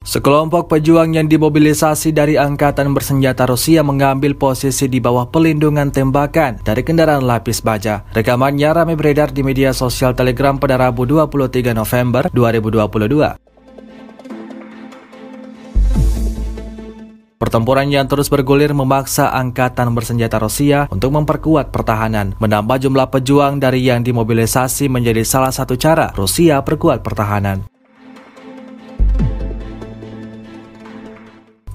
Sekelompok pejuang yang dimobilisasi dari Angkatan Bersenjata Rusia mengambil posisi di bawah pelindungan tembakan dari kendaraan lapis baja. Rekamannya ramai beredar di media sosial Telegram pada Rabu 23 November 2022. Pertempuran yang terus bergulir memaksa Angkatan Bersenjata Rusia untuk memperkuat pertahanan. Menambah jumlah pejuang dari yang dimobilisasi menjadi salah satu cara Rusia perkuat pertahanan.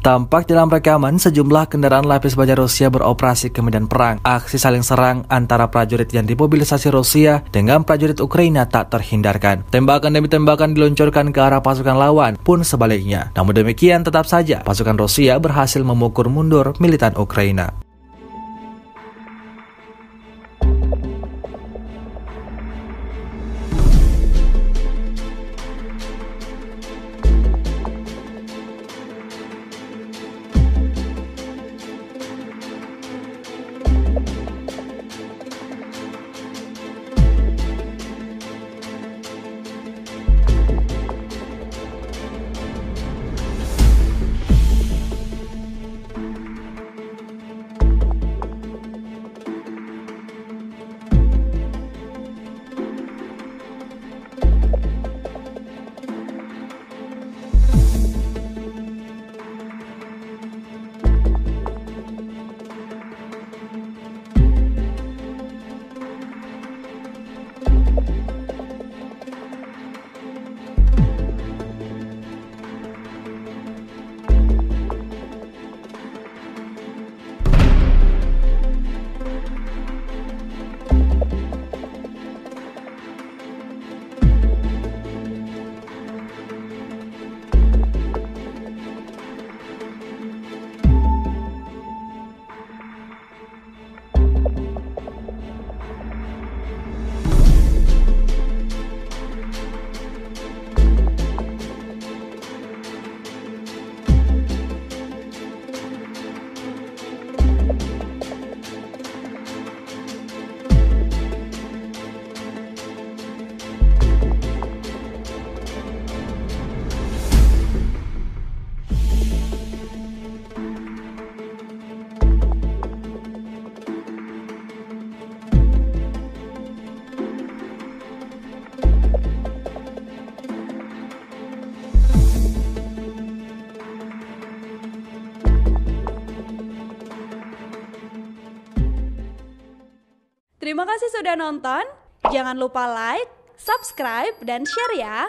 Tampak dalam rekaman sejumlah kendaraan lapis baja Rusia beroperasi ke medan perang. Aksi saling serang antara prajurit yang dimobilisasi Rusia dengan prajurit Ukraina tak terhindarkan. Tembakan demi tembakan diluncurkan ke arah pasukan lawan pun sebaliknya. Namun demikian tetap saja pasukan Rusia berhasil memukul mundur militan Ukraina. Terima kasih sudah nonton. Jangan lupa like, subscribe, dan share ya.